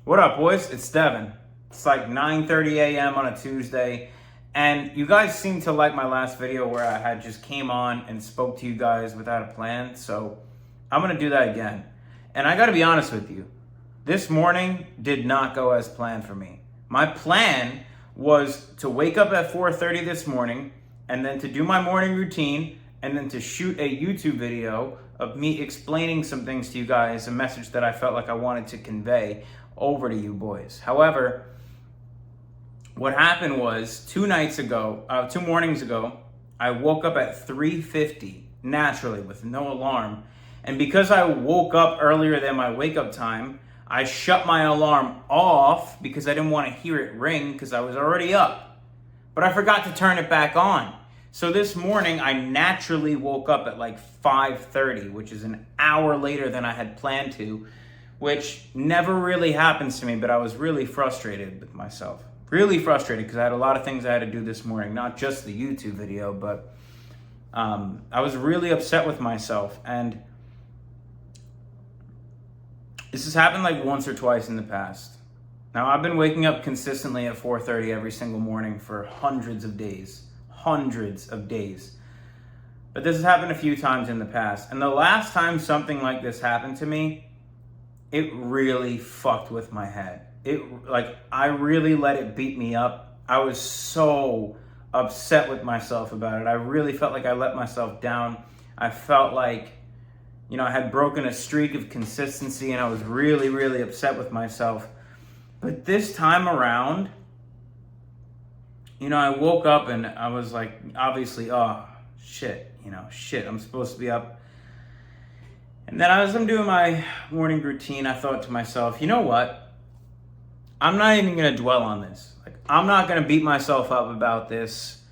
What up, boys? It's Devin. It's like 9:30 a.m. on a Tuesday, and you guys seem to like my last video where I had just came on and spoke to you guys without a plan, so I'm gonna do that again. And I gotta be honest with you, this morning did not go as planned for me. My plan was to wake up at 4:30 this morning, and then to do my morning routine, and then to shoot a YouTube video of me explaining some things to you guys, a message that I felt like I wanted to convey over to you boys. However, what happened was two mornings ago, I woke up at 3:50 naturally with no alarm. And because I woke up earlier than my wake up time, I shut my alarm off because I didn't want to hear it ring because I was already up. But I forgot to turn it back on. So this morning, I naturally woke up at like 5:30, which is an hour later than I had planned to, which never really happens to me, but I was really frustrated with myself. Really frustrated because I had a lot of things I had to do this morning, not just the YouTube video, but I was really upset with myself. And this has happened like once or twice in the past. Now, I've been waking up consistently at 4:30 every single morning for hundreds of days. But this has happened a few times in the past. And the last time something like this happened to me, it really fucked with my head. I really let it beat me up. I was so upset with myself about it. I really felt like I let myself down. I felt like, I had broken a streak of consistency, and I was really, really upset with myself. But this time around, I woke up and I was like, obviously, shit, I'm supposed to be up. And then as I'm doing my morning routine, I thought to myself, you know what? I'm not even going to dwell on this. I'm not going to beat myself up about this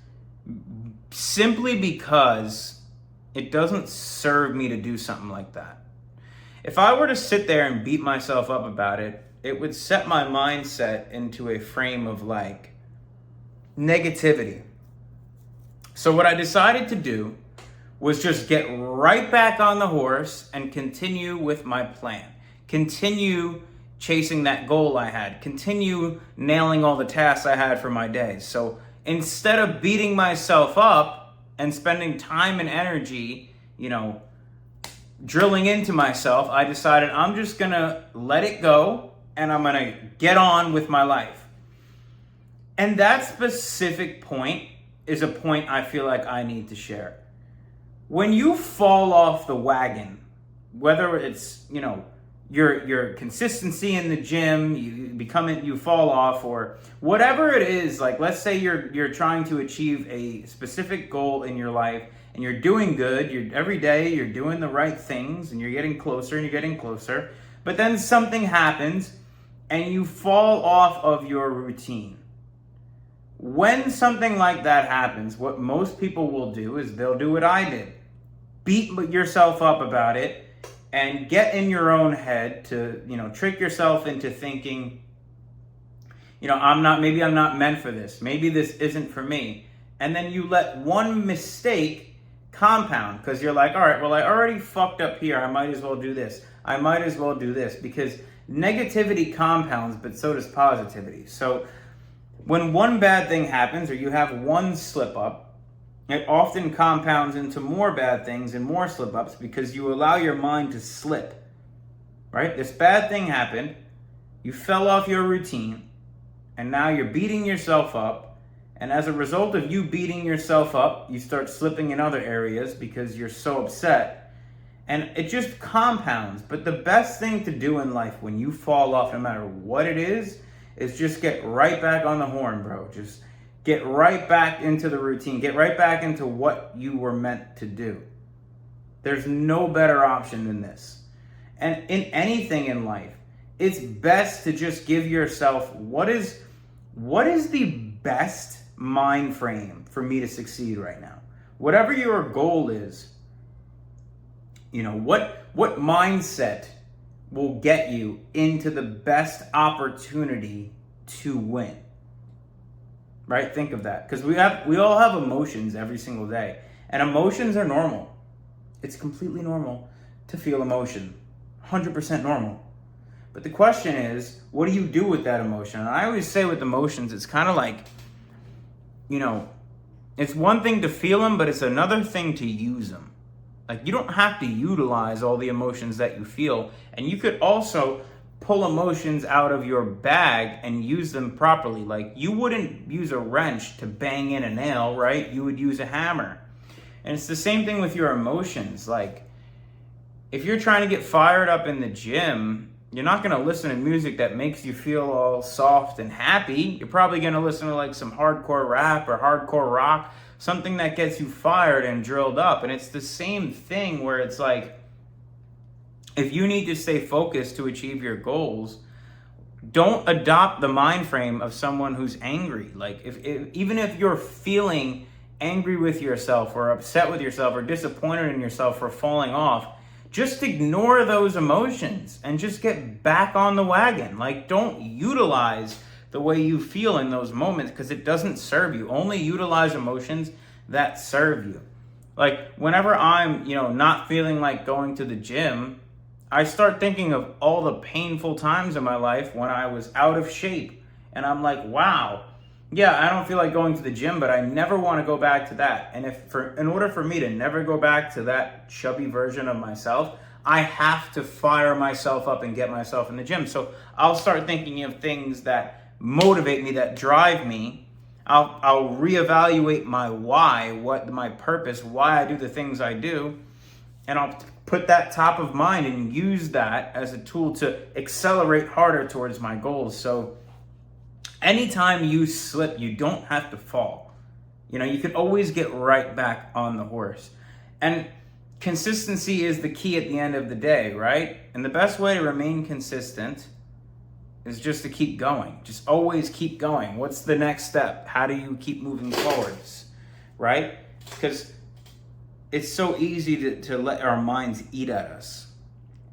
simply because it doesn't serve me to do something like that. If I were to sit there and beat myself up about it, it would set my mindset into a frame of negativity. So what I decided to do was just get right back on the horse and continue with my plan. Continue chasing that goal I had. Continue nailing all the tasks I had for my day. So instead of beating myself up and spending time and energy, drilling into myself, I decided I'm just gonna let it go and I'm gonna get on with my life. And that specific point is a point I feel like I need to share. When you fall off the wagon, whether it's, your consistency in the gym, you fall off, or whatever it is, like let's say you're trying to achieve a specific goal in your life and you're doing good, every day you're doing the right things and you're getting closer and you're getting closer, but then something happens and you fall off of your routine. When something like that happens, what most people will do is they'll do what I did. Beat yourself up about it and get in your own head to, trick yourself into thinking, maybe I'm not meant for this. Maybe this isn't for me. And then you let one mistake compound because you're like, all right, well, I already fucked up here. I might as well do this. I might as well do this because negativity compounds, but so does positivity. So when one bad thing happens or you have one slip up, it often compounds into more bad things and more slip ups because you allow your mind to slip, right? This bad thing happened, you fell off your routine, and now you're beating yourself up. And as a result of you beating yourself up, you start slipping in other areas because you're so upset. And it just compounds. But the best thing to do in life when you fall off, no matter what it is just get right back on the horn, bro. Just get right back into the routine. Get right back into what you were meant to do. There's no better option than this. And in anything in life, it's best to just give yourself what is the best mind frame for me to succeed right now. Whatever your goal is, what mindset will get you into the best opportunity to win. Right? Think of that. Because we all have emotions every single day. And emotions are normal. It's completely normal to feel emotion. 100% normal. But the question is, what do you do with that emotion? And I always say with emotions, it's kind of like, it's one thing to feel them, but it's another thing to use them. Like, you don't have to utilize all the emotions that you feel. And you could also pull emotions out of your bag and use them properly. Like, you wouldn't use a wrench to bang in a nail, right? You would use a hammer. And it's the same thing with your emotions. Like, if you're trying to get fired up in the gym, you're not going to listen to music that makes you feel all soft and happy. You're probably going to listen to like some hardcore rap or hardcore rock, something that gets you fired and drilled up. And it's the same thing where it's like, if you need to stay focused to achieve your goals, don't adopt the mind frame of someone who's angry. Like, even if you're feeling angry with yourself or upset with yourself or disappointed in yourself for falling off, just ignore those emotions and just get back on the wagon. Like, don't utilize the way you feel in those moments because it doesn't serve you. Only utilize emotions that serve you. Like, whenever I'm, not feeling like going to the gym, I start thinking of all the painful times in my life when I was out of shape. And I'm like, wow, yeah, I don't feel like going to the gym, but I never want to go back to that. And in order for me to never go back to that chubby version of myself, I have to fire myself up and get myself in the gym. So I'll start thinking of things that motivate me, that drive me. I'll reevaluate my why, my purpose, why I do the things I do. And I'll put that top of mind and use that as a tool to accelerate harder towards my goals. So anytime you slip, you don't have to fall. You could always get right back on the horse. And consistency is the key at the end of the day, right? And the best way to remain consistent is just to keep going. Just always keep going. What's the next step? How do you keep moving forwards, right? Because it's so easy to let our minds eat at us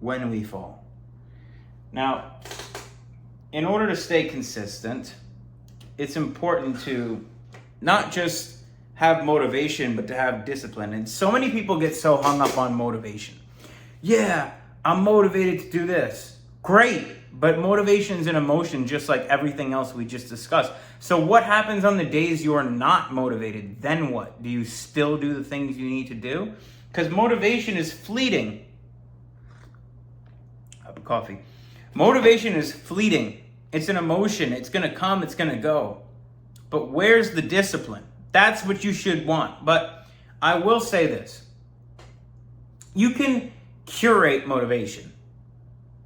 when we fall. Now, in order to stay consistent, it's important to not just have motivation, but to have discipline. And so many people get so hung up on motivation. Yeah, I'm motivated to do this. Great, but motivation is an emotion just like everything else we just discussed. So what happens on the days you are not motivated? Then what? Do you still do the things you need to do? Because motivation is fleeting. Have a coffee. Motivation is fleeting. It's an emotion. It's going to come. It's going to go. But where's the discipline? That's what you should want. But I will say this. You can curate motivation.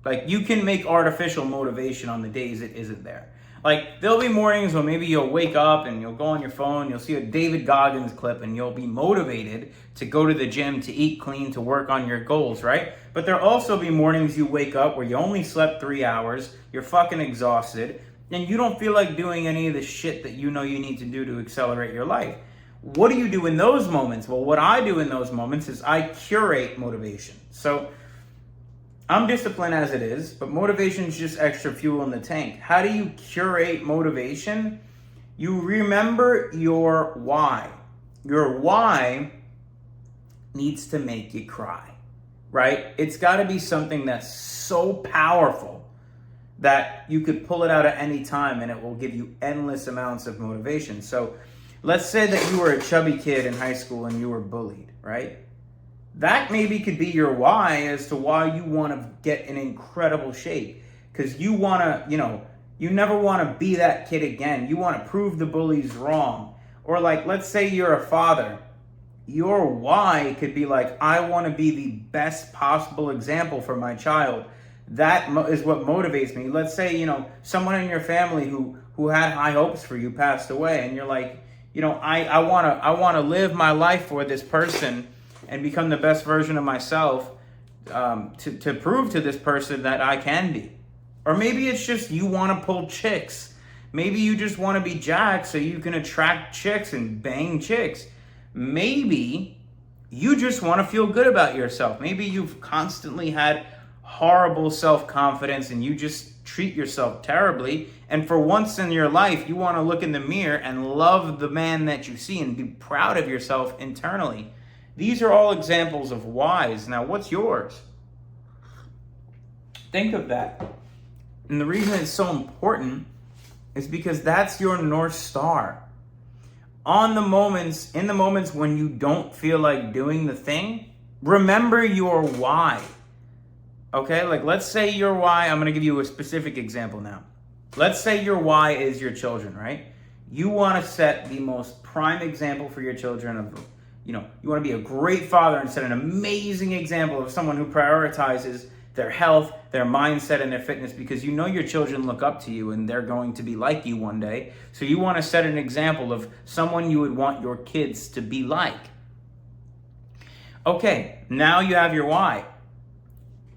Like, you can make artificial motivation on the days it isn't there. Like, there'll be mornings where maybe you'll wake up and you'll go on your phone, you'll see a David Goggins clip, and you'll be motivated to go to the gym, to eat clean, to work on your goals, right? But there'll also be mornings you wake up where you only slept 3 hours, you're fucking exhausted, and you don't feel like doing any of the shit that you know you need to do to accelerate your life. What do you do in those moments? Well, what I do in those moments is I curate motivation. So I'm disciplined as it is, but motivation is just extra fuel in the tank. How do you curate motivation? You remember your why. Your why needs to make you cry, right? It's got to be something that's so powerful that you could pull it out at any time and it will give you endless amounts of motivation. So let's say that you were a chubby kid in high school and you were bullied, right? That maybe could be your why as to why you want to get in incredible shape. Because you want to, you never want to be that kid again. You want to prove the bullies wrong. Or like, let's say you're a father. Your why could be like, I want to be the best possible example for my child. That is what motivates me. Let's say, someone in your family who had high hopes for you passed away. And you're like, I want to live my life for this person and become the best version of myself to prove to this person that I can be. Or maybe it's just you want to pull chicks. Maybe you just want to be jacked so you can attract chicks and bang chicks. Maybe you just want to feel good about yourself. Maybe you've constantly had horrible self-confidence and you just treat yourself terribly. And for once in your life, you want to look in the mirror and love the man that you see and be proud of yourself internally. These are all examples of whys. Now, what's yours? Think of that. And the reason it's so important is because that's your North Star. In the moments when you don't feel like doing the thing, remember your why. Okay, like let's say your why, I'm gonna give you a specific example now. Let's say your why is your children, right? You wanna set the most prime example for your children of, you wanna be a great father and set an amazing example of someone who prioritizes their health, their mindset, and their fitness, because you know your children look up to you and they're going to be like you one day. So you want to set an example of someone you would want your kids to be like. Okay, now you have your why.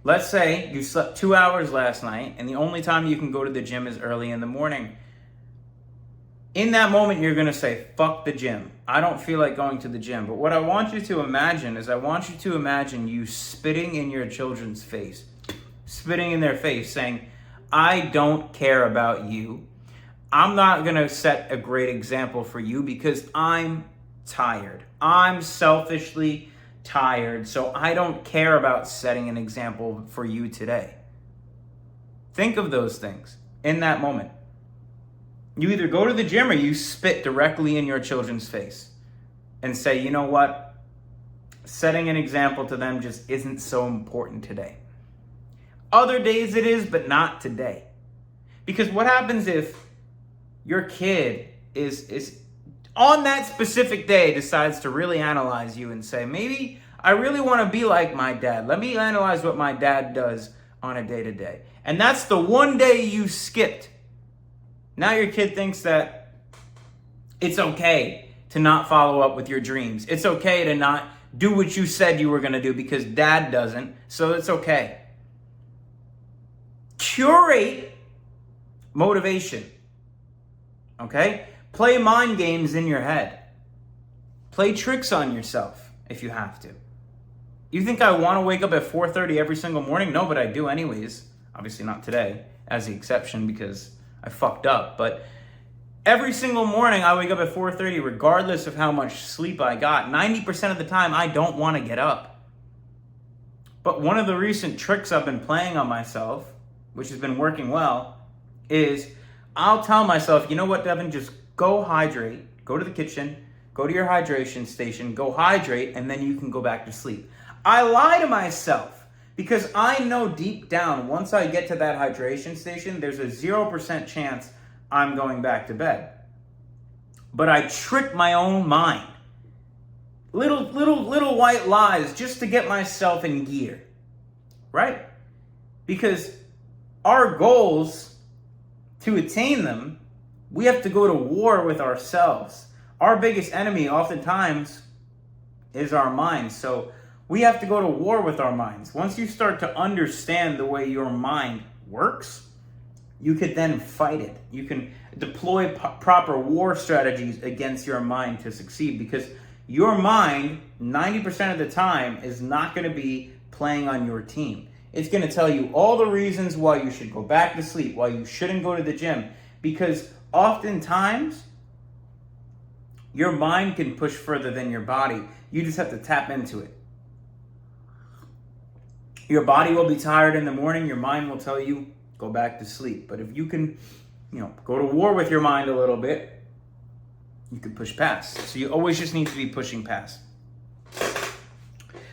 Let's say you slept 2 hours last night and the only time you can go to the gym is early in the morning. In that moment, you're going to say, fuck the gym. I don't feel like going to the gym. But what I want you to imagine is you spitting in your children's face, spitting in their face saying, I don't care about you. I'm not going to set a great example for you because I'm tired. I'm selfishly tired. So I don't care about setting an example for you today. Think of those things in that moment. You either go to the gym or you spit directly in your children's face and say, you know what? Setting an example to them just isn't so important today. Other days it is, but not today. Because what happens if your kid is on that specific day decides to really analyze you and say, maybe I really want to be like my dad. Let me analyze what my dad does on a day-to-day. And that's the one day you skipped. Now your kid thinks that it's okay to not follow up with your dreams. It's okay to not do what you said you were going to do because dad doesn't, so it's okay. Curate motivation, okay? Play mind games in your head. Play tricks on yourself if you have to. You think I want to wake up at 4:30 every single morning? No, but I do anyways. Obviously not today, as the exception because I fucked up, but every single morning I wake up at 4:30 regardless of how much sleep I got. 90% of the time I don't want to get up. But one of the recent tricks I've been playing on myself, which has been working well, is I'll tell myself, you know what, Devin, just go hydrate, go to the kitchen, go to your hydration station, go hydrate, and then you can go back to sleep. I lie to myself. Because I know deep down, once I get to that hydration station, there's a 0% chance I'm going back to bed. But I trick my own mind. Little white lies just to get myself in gear. Right? Because our goals, to attain them, we have to go to war with ourselves. Our biggest enemy oftentimes is our mind. So we have to go to war with our minds. Once you start to understand the way your mind works, you could then fight it. You can deploy proper war strategies against your mind to succeed, because your mind, 90% of the time, is not going to be playing on your team. It's going to tell you all the reasons why you should go back to sleep, why you shouldn't go to the gym, because oftentimes your mind can push further than your body. You just have to tap into it. Your body will be tired in the morning. Your mind will tell you, go back to sleep. But if you can, go to war with your mind a little bit, you can push past. So you always just need to be pushing past.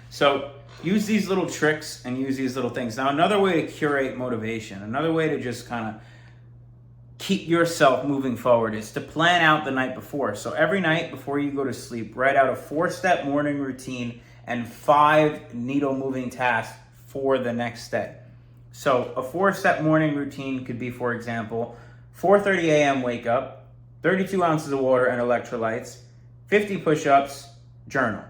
So use these little tricks and use these little things. Now, another way to curate motivation, another way to just kind of keep yourself moving forward is to plan out the night before. So every night before you go to sleep, write out a 4-step morning routine and 5 needle moving tasks for the next day. So a 4-step morning routine could be, for example, 4:30 a.m. wake up, 32 ounces of water and electrolytes, 50 push-ups, journal,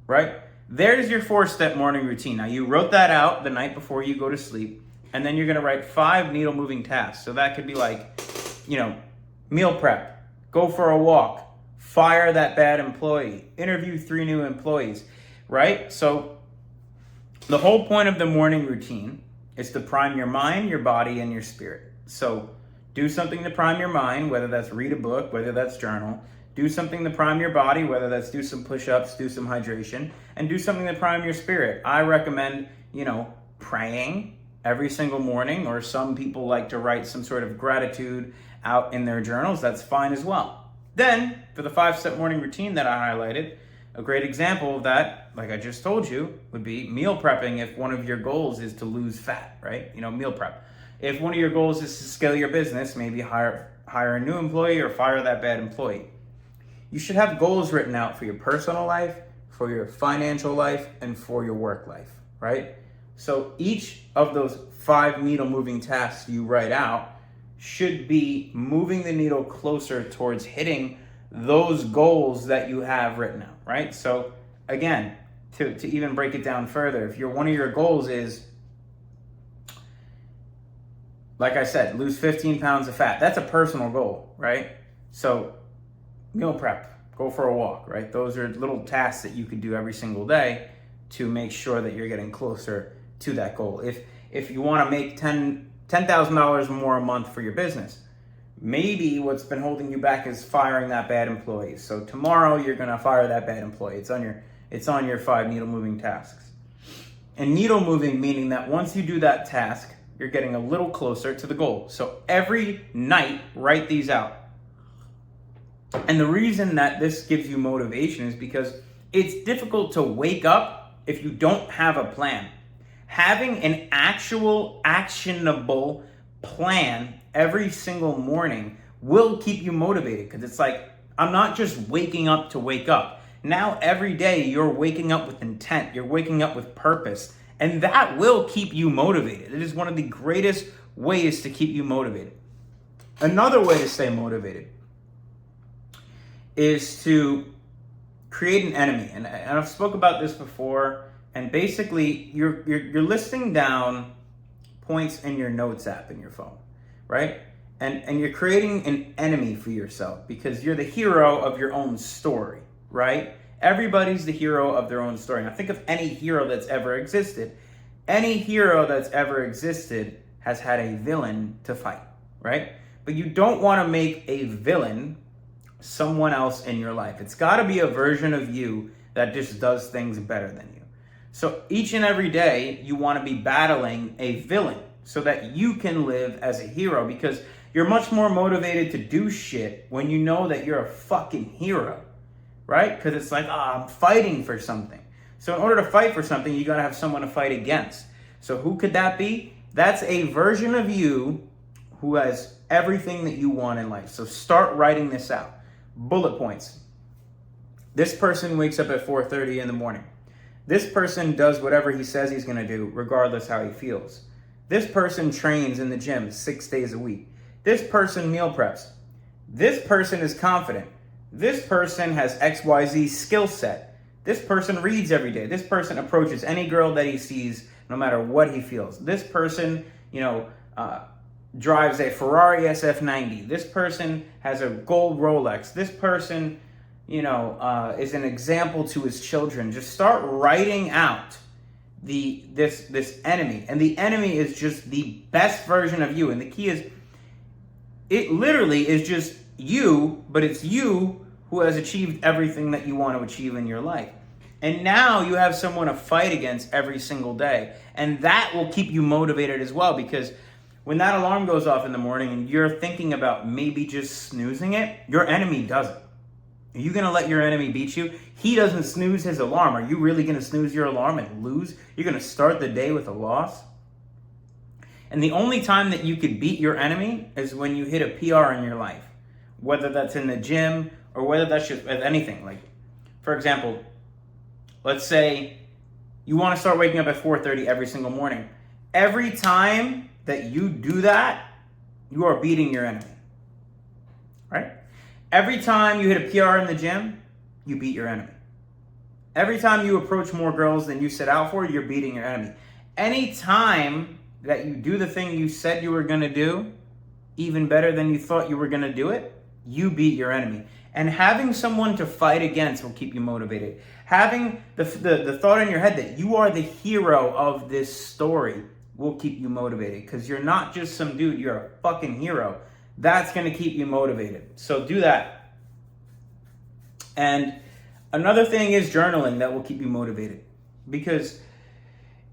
right? There's your 4-step morning routine. Now you wrote that out the night before you go to sleep, and then you're gonna write 5 needle moving tasks. So that could be like, meal prep, go for a walk, fire that bad employee, interview 3 new employees, right? So the whole point of the morning routine is to prime your mind, your body, and your spirit. So do something to prime your mind, whether that's read a book, whether that's journal. Do something to prime your body, whether that's do some push-ups, do some hydration, and do something to prime your spirit. I recommend, praying, every single morning, or some people like to write some sort of gratitude out in their journals. That's fine as well. Then, for the 5-step morning routine that I highlighted, a great example of that, like I just told you, would be meal prepping if one of your goals is to lose fat, right? Meal prep. If one of your goals is to scale your business, maybe hire a new employee or fire that bad employee. You should have goals written out for your personal life, for your financial life, and for your work life, right? So each of those 5 needle moving tasks you write out should be moving the needle closer towards hitting those goals that you have written out, right? So again, to even break it down further, if one of your goals is, like I said, lose 15 pounds of fat, that's a personal goal, right? So meal prep, go for a walk, right? Those are little tasks that you could do every single day to make sure that you're getting closer to that goal. If you want to make $10,000 more a month for your business, maybe what's been holding you back is firing that bad employee. So tomorrow you're going to fire that bad employee. It's on your 5 needle moving tasks. And needle moving meaning that once you do that task, you're getting a little closer to the goal. So every night, write these out. And the reason that this gives you motivation is because it's difficult to wake up if you don't have a plan. Having an actual actionable plan every single morning will keep you motivated, because it's like, I'm not just waking up to wake up. Now every day you're waking up with intent, you're waking up with purpose, and that will keep you motivated. It is one of the greatest ways to keep you motivated. Another way to stay motivated is to create an enemy. And I've spoke about this before, and basically you're listing down points in your notes app in your phone, right? And you're creating an enemy for yourself because you're the hero of your own story, right? Everybody's the hero of their own story. Now think of any hero that's ever existed. Any hero that's ever existed has had a villain to fight, right? But you don't want to make a villain someone else in your life. It's got to be a version of you that just does things better than you. So each and every day you want to be battling a villain so that you can live as a hero, because you're much more motivated to do shit when you know that you're a fucking hero, right? Because it's like, I'm fighting for something. So in order to fight for something, you got to have someone to fight against. So who could that be? That's a version of you who has everything that you want in life. So start writing this out. Bullet points. This person wakes up at 4:30 in the morning. This person does whatever he says he's going to do, regardless how he feels. This person trains in the gym 6 days a week. This person meal preps. This person is confident. This person has XYZ skill set. This person reads every day. This person approaches any girl that he sees, no matter what he feels. This person, drives a Ferrari SF90. This person has a gold Rolex. This person, is an example to his children. Just start writing out this enemy. And the enemy is just the best version of you. And the key is, it literally is just you, but it's you who has achieved everything that you want to achieve in your life. And now you have someone to fight against every single day. And that will keep you motivated as well, because when that alarm goes off in the morning and you're thinking about maybe just snoozing it, your enemy doesn't. Are you going to let your enemy beat you? He doesn't snooze his alarm. Are you really going to snooze your alarm and lose? You're going to start the day with a loss? And the only time that you could beat your enemy is when you hit a PR in your life, whether that's in the gym or whether that's just anything. Like, for example, let's say you want to start waking up at 4:30 every single morning. Every time that you do that, you are beating your enemy, right? Every time you hit a PR in the gym, you beat your enemy. Every time you approach more girls than you set out for, you're beating your enemy. Any time that you do the thing you said you were going to do, even better than you thought you were going to do it, you beat your enemy. And having someone to fight against will keep you motivated. Having the thought in your head that you are the hero of this story will keep you motivated, because you're not just some dude, you're a fucking hero. That's going to keep you motivated. So do that. And another thing is journaling that will keep you motivated, because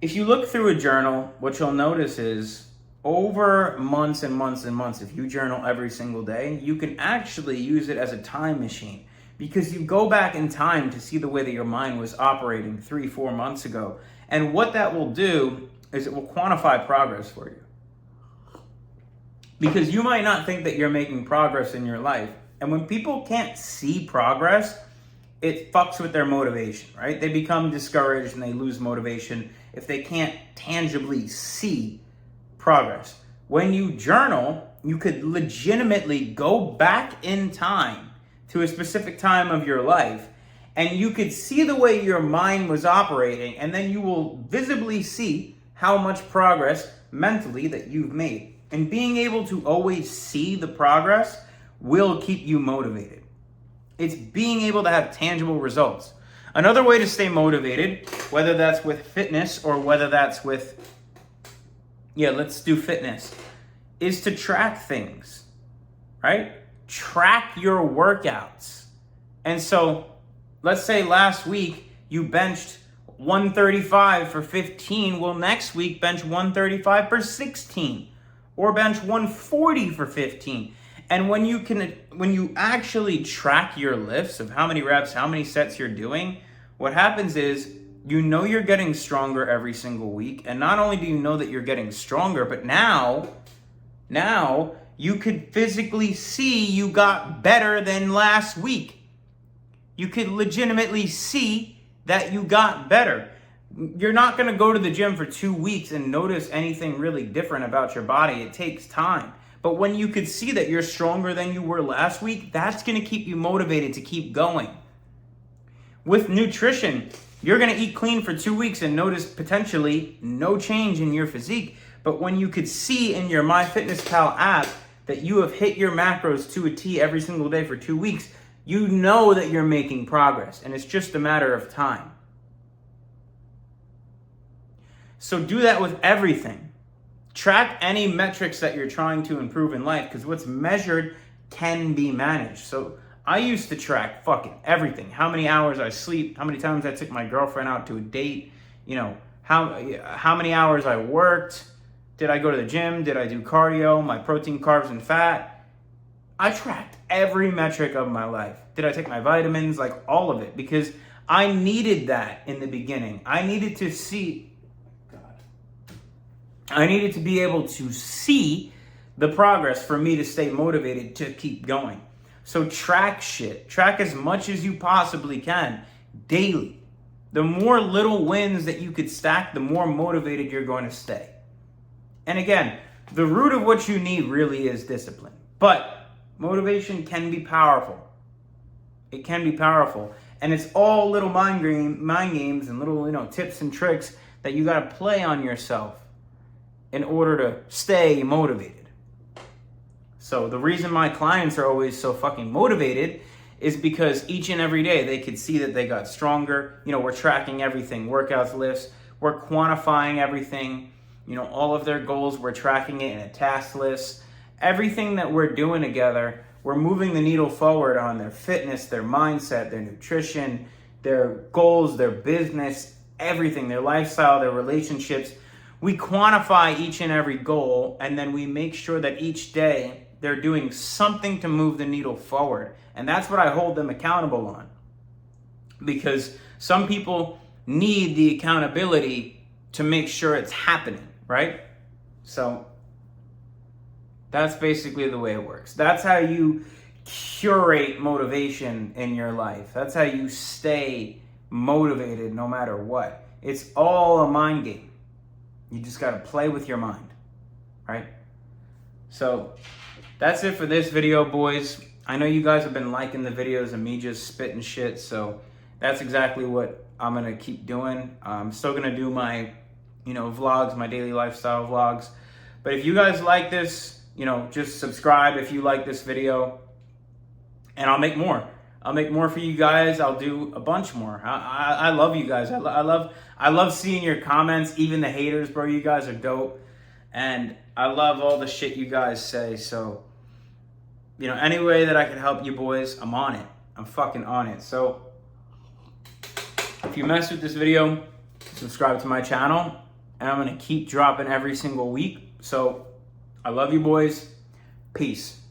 If you look through a journal, what you'll notice is over months and months and months, if you journal every single day, you can actually use it as a time machine, because you go back in time to see the way that your mind was operating 3-4 months ago. And what that will do is it will quantify progress for you. Because you might not think that you're making progress in your life. And when people can't see progress, it fucks with their motivation, right? They become discouraged and they lose motivation if they can't tangibly see progress. When you journal, you could legitimately go back in time to a specific time of your life, and you could see the way your mind was operating, and then you will visibly see how much progress mentally that you've made. And being able to always see the progress will keep you motivated. It's being able to have tangible results. Another way to stay motivated, whether that's with fitness or whether that's with, let's do fitness, is to track things, right? Track your workouts. And so let's say last week you benched 135 for 15. Well, next week bench 135 for 16, or bench 140 for 15. And when you actually track your lifts of how many reps, how many sets you're doing, what happens is you know you're getting stronger every single week. And not only do you know that you're getting stronger, but now you could physically see you got better than last week. You could legitimately see that you got better. You're not going to go to the gym for 2 weeks and notice anything really different about your body. It takes time. But when you could see that you're stronger than you were last week, that's going to keep you motivated to keep going. With nutrition, you're going to eat clean for 2 weeks and notice potentially no change in your physique. But when you could see in your MyFitnessPal app that you have hit your macros to a T every single day for 2 weeks, you know that you're making progress, and it's just a matter of time. So do that with everything. Track any metrics that you're trying to improve in life, because what's measured can be managed. So I used to track fucking everything. How many hours I sleep, how many times I took my girlfriend out to a date, how many hours I worked, did I go to the gym, did I do cardio, my protein, carbs, and fat. I tracked every metric of my life. Did I take my vitamins, like all of it, because I needed that in the beginning. I needed to be able to see the progress for me to stay motivated to keep going. So track shit. Track as much as you possibly can daily. The more little wins that you could stack, the more motivated you're going to stay. And again, the root of what you need really is discipline. But motivation can be powerful. It can be powerful. And it's all little mind games and little, tips and tricks that you got to play on yourself in order to stay motivated. So the reason my clients are always so fucking motivated is because each and every day they could see that they got stronger. We're tracking everything, workouts, lifts. We're quantifying everything. All of their goals, we're tracking it in a task list. Everything that we're doing together, we're moving the needle forward on their fitness, their mindset, their nutrition, their goals, their business, everything, their lifestyle, their relationships. We quantify each and every goal, and then we make sure that each day they're doing something to move the needle forward. And that's what I hold them accountable on. Because some people need the accountability to make sure it's happening, right? So that's basically the way it works. That's how you curate motivation in your life. That's how you stay motivated no matter what. It's all a mind game. You just got to play with your mind, right? So that's it for this video, boys. I know you guys have been liking the videos of me just spitting shit, so that's exactly what I'm going to keep doing. I'm still going to do my, vlogs, my daily lifestyle vlogs. But if you guys like this, just subscribe if you like this video, and I'll make more. I'll make more for you guys. I'll do a bunch more. I love you guys. I love seeing your comments, even the haters, bro. You guys are dope. And I love all the shit you guys say. So, any way that I can help you boys, I'm on it. I'm fucking on it. So, if you mess with this video, subscribe to my channel. and I'm going to keep dropping every single week. So I love you boys. Peace.